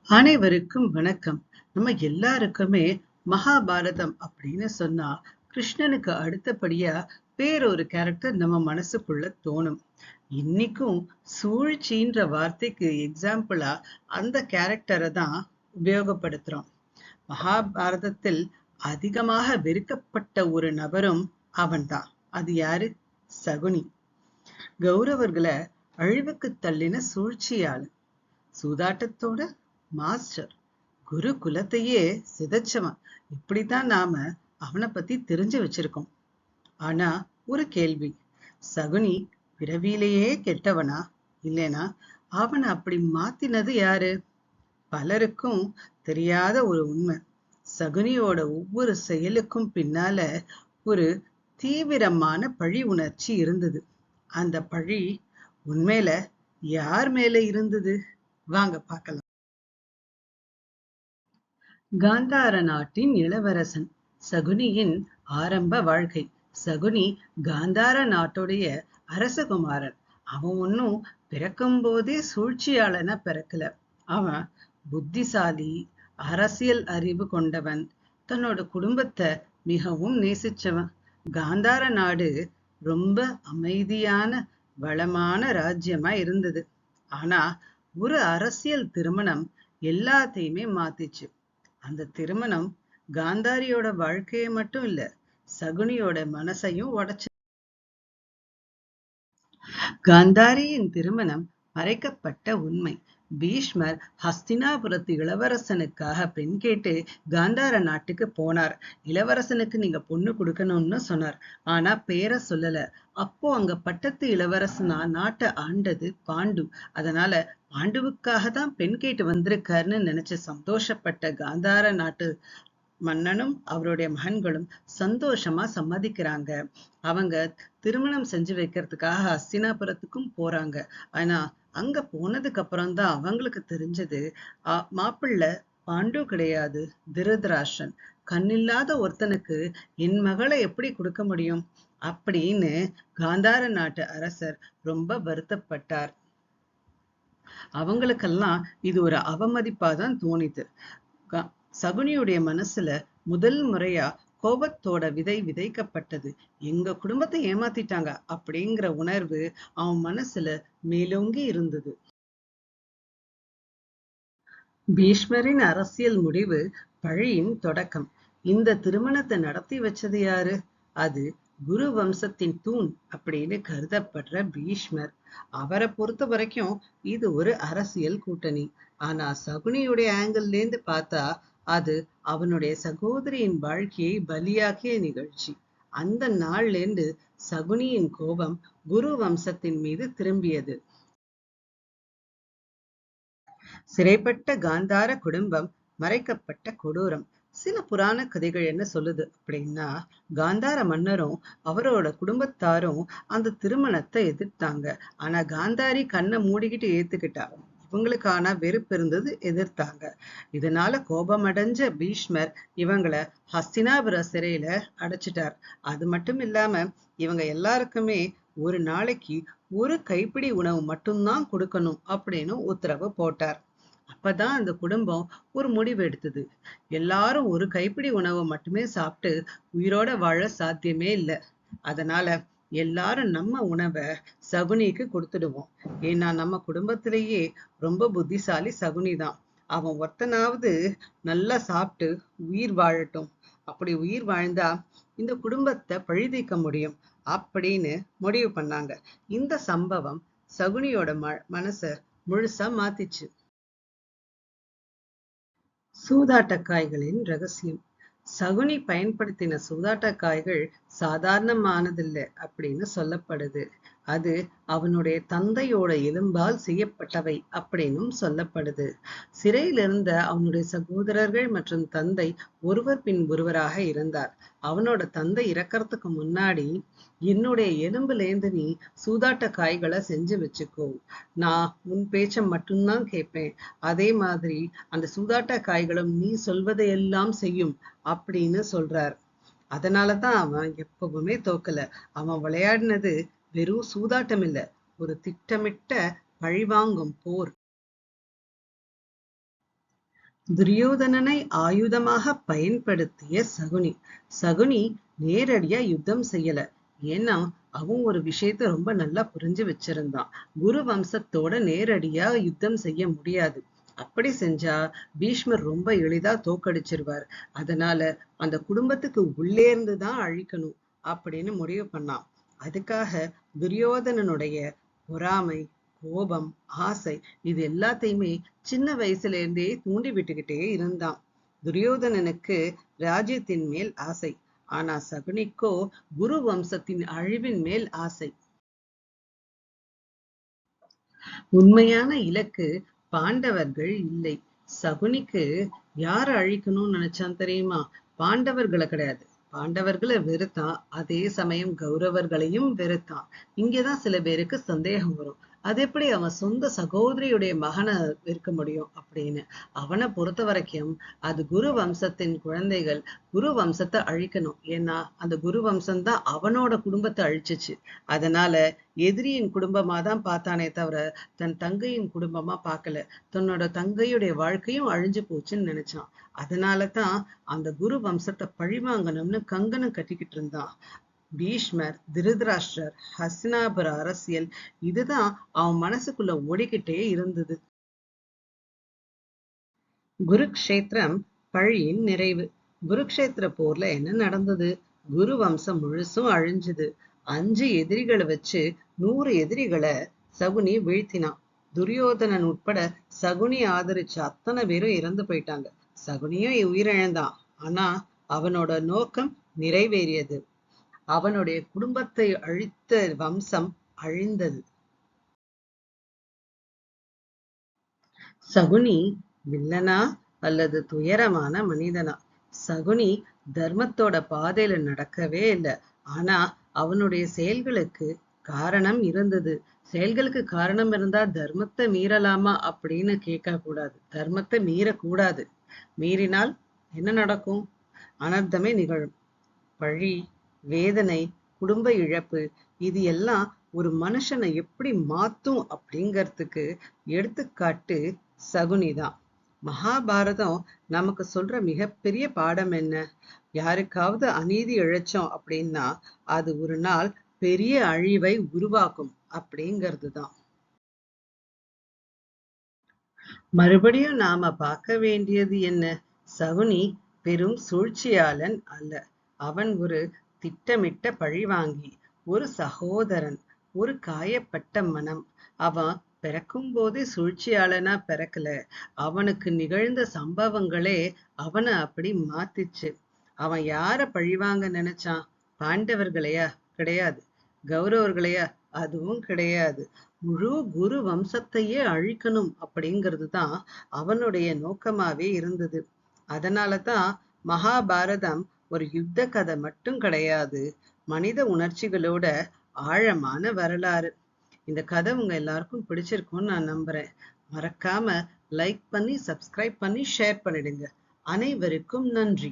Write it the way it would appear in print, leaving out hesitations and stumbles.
அனைவருக்கும் வணக்கம். நம்ம எல்லாருக்குமே மகாபாரதம் அப்படின்னு சொன்னா கிருஷ்ணனுக்கு அடுத்தபடியா வேறொரு கேரக்டர் நம்ம மனசுக்குள்ள தோணும். இன்னைக்கும் சூழ்ச்சின்ற வார்த்தைக்கு எக்ஸாம்பிளா அந்த கேரக்டரை தான் உபயோகப்படுத்துறோம். மகாபாரதத்தில் அதிகமாக வெறுக்கப்பட்ட ஒரு நபரும் அவன்தான். அது யாரு? சகுனி. கௌரவர்களை அழிவுக்கு தள்ளின சூழ்ச்சியாளு, சூதாட்டத்தோட மாஸ்டர், குரு குலத்தையே சிதைச்சவன். இப்படித்தான் நாம அவனை பத்தி தெரிஞ்சு வச்சிருக்கோம். ஆனா ஒரு கேள்வி, சகுனி பிறவியிலேயே கெட்டவனா, இல்லைனா அவனை அப்படி மாத்தினது யாரு? பலருக்கும் தெரியாத ஒரு உண்மை. சகுனியோட ஒவ்வொரு செயலுக்கும் பின்னால ஒரு தீவிரமான பழி உணர்ச்சி இருந்தது. அந்த பழி உண்மையில யார் மேல இருந்தது? வாங்க பார்க்கலாம். காந்தார நாட்டின் இளவரசன் சகுனியின் ஆரம்ப வாழ்க்கை. சகுனி காந்தார நாட்டுடைய அரசகுமாரன். அவன் ஒன்னும் பிறக்கும் போதே சூழ்ச்சியாளன பிறக்கல. அவன் புத்திசாலி, அரசியல் அறிவு கொண்டவன், தன்னோட குடும்பத்தை மிகவும் நேசிச்சவன். காந்தார நாடு ரொம்ப அமைதியான வளமான ராஜ்யமா இருந்தது. ஆனா ஒரு அரசியல் திருமணம் எல்லாத்தையுமே மாத்திச்சு. அந்த திருமணம் காந்தாரியோட வாழ்க்கையை மட்டும் இல்ல, சகுனியோட மனசையும் உடைச்சு. காந்தாரியின் திருமணம் மறைக்கப்பட்ட உண்மை. பீஷ்மர் ஹஸ்தினாபுரத்து இளவரசனுக்காக பெண் கேட்டு காந்தார நாட்டுக்கு போனார். இளவரசனுக்கு நீங்க பொண்ணு கொடுக்கணும்னு சொன்னார். ஆனா பேரை சொல்லல. அப்போ அங்க பட்டத்து இளவரசனா நாட்டை ஆண்டது பாண்டு. அதனால பாண்டுவுக்காக தான் பெண் கேட்டு வந்திருக்காருன்னு நினைச்சு சந்தோஷப்பட்ட காந்தார நாட்டு மன்னனும் அவருடைய மகன்களும் சந்தோஷமா சம்மதிக்கிறாங்க. அவங்க திருமணம் செஞ்சு வைக்கிறதுக்காக ஹஸ்தினாபுரத்துக்கும் போறாங்க. ஆனா அங்க போனதுக்கு அப்புறம் தான் அவங்களுக்கு தெரிஞ்சது, மாப்பிள்ளை பாண்டு கிடையாது, திருதராஷன். கண்ணில்லாத ஒருத்தனுக்கு என் மகளை எப்படி கொடுக்க முடியும் அப்படின்னு காந்தார நாட்டு அரசர் ரொம்ப வருத்தப்பட்டார். அவங்களுக்கெல்லாம் இது ஒரு அவமதிப்பாதான் தோணிது. சகுனியுடைய மனசுல முதல் முறையா கோபத்தோட விதை விதைக்கப்பட்டது. எங்க குடும்பத்தை ஏமாத்திட்டாங்க அப்படிங்கிற உணர்வு அவன் மனசுல மேலோங்கி இருந்தது. பீஷ்மரின் அரசியல் முடிவு பழியின் தொடக்கம். இந்த திருமணத்தை நடத்தி வச்சது யாரு? அது குரு வம்சத்தின் தூண் அப்படின்னு கருதப்படுற பீஷ்மர். அவரை பொறுத்த வரைக்கும் இது ஒரு அரசியல் கூட்டணி. ஆனா சகுனியுடைய ஆங்கிள் இருந்து பார்த்தா அது அவனுடைய சகோதரியின் வாழ்க்கையை பலியாக்கிய நிகழ்ச்சி. அந்த நாள்ல இருந்து சகுனியின் கோபம் குரு வம்சத்தின் மீது திரும்பியது. சிறைப்பட்ட காந்தார குடும்பம் மறைக்கப்பட்ட கொடூரம். சில புராண கதைகள் என்ன சொல்லுது அப்படின்னா, காந்தார மன்னரும் அவரோட குடும்பத்தாரும் அந்த திருமணத்தை எதிர்த்தாங்க. ஆனா காந்தாரி கண்ணை மூடிக்கிட்டு ஏத்துக்கிட்டா. இவங்களுக்கான வெறுப்பு இருந்தது, எதிர்த்தாங்க. இதனால கோபமடைஞ்ச பீஷ்மர் இவங்கள ஹஸ்தினாபுர சிறையில அடைச்சிட்டார். அது மட்டும் இல்லாம இவங்க எல்லாருக்குமே ஒரு நாளைக்கு ஒரு கைப்பிடி உணவு மட்டும்தான் கொடுக்கணும் அப்படின்னு உத்தரவு போட்டார். அப்பதான் அந்த குடும்பம் ஒரு முடிவு எடுத்தது. எல்லாரும் ஒரு கைப்பிடி உணவை மட்டுமே சாப்பிட்டு உயிரோட வாழ சாத்தியமே இல்லை. அதனால எல்லாரும் நம்ம உணவை சகுனிக்கு கொடுத்துடுவோம். ஏன்னா நம்ம குடும்பத்திலேயே ரொம்ப புத்திசாலி சகுனி தான். அவன் ஒருத்தனாவது நல்லா சாப்பிட்டு உயிர் வாழட்டும். அப்படி உயிர் வாழ்ந்தா இந்த குடும்பத்தை பழிதீர்க்க முடியும் அப்படின்னு முடிவு பண்ணாங்க. இந்த சம்பவம் சகுனியோட மனச முழுசா மாத்திச்சு. சூதாட்டக்காய்களின் ரகசியம். சகுனி பயன்படுத்தின சூதாட்டக்காய்கள் சாதாரணமானதில்லை அப்படின்னு சொல்லப்படுது. அது அவனுடைய தந்தையோட எலும்பால் செய்யப்பட்டவை அப்படின்னும் சொல்லப்படுது. சிறையில் இருந்த அவனுடைய சகோதரர்கள் மற்றும் தந்தை ஒருவர் பின் ஒருவராக இருந்தார். அவனோட தந்தை இறக்கறதுக்கு முன்னாடி, என்னுடைய எலும்புலேந்து நீ சூதாட்ட காய்களை செஞ்சு வச்சுக்கோ, நான் உன் பேச்ச மட்டும்தான் கேட்பேன், அதே மாதிரி அந்த சூதாட்ட காய்களும் நீ சொல்வதையெல்லாம் செய்யும் அப்படின்னு சொல்றார். அதனாலதான் அவன் எப்பவுமே தோக்கல. அவன் விளையாடினது வெறும் சூதாட்டம் இல்ல, ஒரு திட்டமிட்ட பழிவாங்கும் போர். துரியோதனனை ஆயுதமாக பயன்படுத்திய சகுனி. சகுனி நேரடியா யுத்தம் செய்யல. ஏன்னா அவன் ஒரு விஷயத்த ரொம்ப நல்லா புரிஞ்சு வச்சிருந்தான். குரு வம்சத்தோட நேரடியா யுத்தம் செய்ய முடியாது. அப்படி செஞ்சா பீஷ்மர் ரொம்ப எளிதா தோக்கடிச்சிருவார். அதனால அந்த குடும்பத்துக்கு உள்ளே இருந்துதான் அழிக்கணும் அப்படின்னு முடிவு பண்ணான். அதுக்காக துரியோதனனுடைய பொறாமை, கோபம், ஆசை இது எல்லாத்தையுமே சின்ன வயசுல இருந்தே தூண்டி விட்டுக்கிட்டே இருந்தான். துரியோதனனுக்கு ராஜ்யத்தின் மேல் ஆசை. ஆனா சகுனிக்கோ குரு வம்சத்தின் அழிவின் மேல் ஆசை. உண்மையான இலக்கு பாண்டவர்கள் இல்லை. சகுனிக்கு யார அழிக்கணும்னு நினைச்சான் தெரியுமா? பாண்டவர்களை கிடையாது. பாண்டவர்களை வெறுத்தான். அதே சமயம் கௌரவர்களையும் வெறுத்தான். இங்கதான் சில பேருக்கு சந்தேகம் வரும். அது எப்படி அவன் சொந்த சகோதரியுடைய மகனை வெறுக்க முடியும் அப்படின்னு. அவனை பொறுத்த வரைக்கும் அது குரு வம்சத்தின் குழந்தைகள். குரு வம்சத்தை அழிக்கணும். ஏன்னா அந்த குரு வம்சம் தான் அவனோட குடும்பத்தை அழிச்சிச்சு. அதனால எதிரியின் குடும்பமா தான் பார்த்தானே தவிர தன் தங்கையின் குடும்பமா பார்க்கல. தன்னோட தங்கையுடைய வாழ்க்கையும் அழிஞ்சு போச்சுன்னு நினைச்சான். அதனாலதான் அந்த குரு வம்சத்தை பழிவாங்கணும்னு கங்கணம் கட்டிக்கிட்டு இருந்தான். பீஷ்மர், திருதராஷ்டிரர், ஹஸ்தினாபுர அரசியல் இதுதான் அவன் மனசுக்குள்ள ஓடிக்கிட்டே இருந்தது. குருக்ஷேத்திரம் பழியின் நிறைவு. குருக்ஷேத்திர போர்ல என்ன நடந்தது? குரு வம்சம் முழுசும் அழிஞ்சுது. 5 எதிரிகளை வச்சு 100 எதிரிகளை சகுனி வீழ்த்தினான். துரியோதனன் உட்பட சகுனி ஆதரிச்ச அத்தனை பேரும் இறந்து போயிட்டாங்க. சகுனியும் உயிரிழந்தான். ஆனா அவனோட நோக்கம் நிறைவேறியது. அவனுடைய குடும்பத்தை அழித்த வம்சம் அழிந்தது. சகுனி வில்லனா அல்லது துயரமான மனிதனா? சகுனி தர்மத்தோட பாதையில நடக்கவே இல்லை. ஆனா அவனுடைய செயல்களுக்கு காரணம் இருந்தது. செயல்களுக்கு காரணம் இருந்தா தர்மத்தை மீறலாமா அப்படின்னு கேட்க கூடாது. தர்மத்தை மீறக்கூடாது. மீறினால் என்ன நடக்கும்? அனர்த்தமே நிகழும். பழி, வேதனை, குடும்ப இழப்பு இது எல்லாம் ஒரு மனுஷனை எப்படி மாத்தும் அப்படிங்கறதுக்கு எடுத்துக்காட்டு சகுனிதான். மகாபாரதம் நமக்கு சொல்ற மிகப்பெரிய பாடம் என்ன? யாருக்காவது அநீதி இழைச்சோம் அப்படின்னா அது ஒரு நாள் பெரிய அழிவை உருவாக்கும் அப்படிங்கிறது தான். மறுபடியும் நாம பார்க்க வேண்டியது என்ன? சகுனி பெரும் சூழ்ச்சியாளன் அல்ல. அவன் ஒரு திட்டமிட்ட பழிவாங்கி, ஒரு சகோதரன், ஒரு காயப்பட்ட மனம். அவன் பிறக்கும் போதே சூழ்ச்சியாளனா பிறக்கல. அவனுக்கு நிகழ்ந்த சம்பவங்களே அவனை அப்படி மாத்திச்சு. அவன் யார பழிவாங்க நினைச்சான்? பாண்டவர்களையா? கிடையாது. கௌரவர்களையா? அதுவும் கிடையாது. முழு குரு வம்சத்தையே அழிக்கணும் அப்படிங்கிறது தான் அவனுடைய நோக்கமாவே இருந்தது. அதனாலதான் மகாபாரதம் ஒரு யுத்த கதை மட்டும் கிடையாது. மனித உணர்ச்சிகளோட ஆழமான வரலாறு. இந்த கதை உங்க எல்லாருக்கும் பிடிச்சிருக்கும்னு நான் நம்புறேன். மறக்காம லைக் பண்ணி, சப்ஸ்கிரைப் பண்ணி, ஷேர் பண்ணிடுங்க. அனைவருக்கும் நன்றி.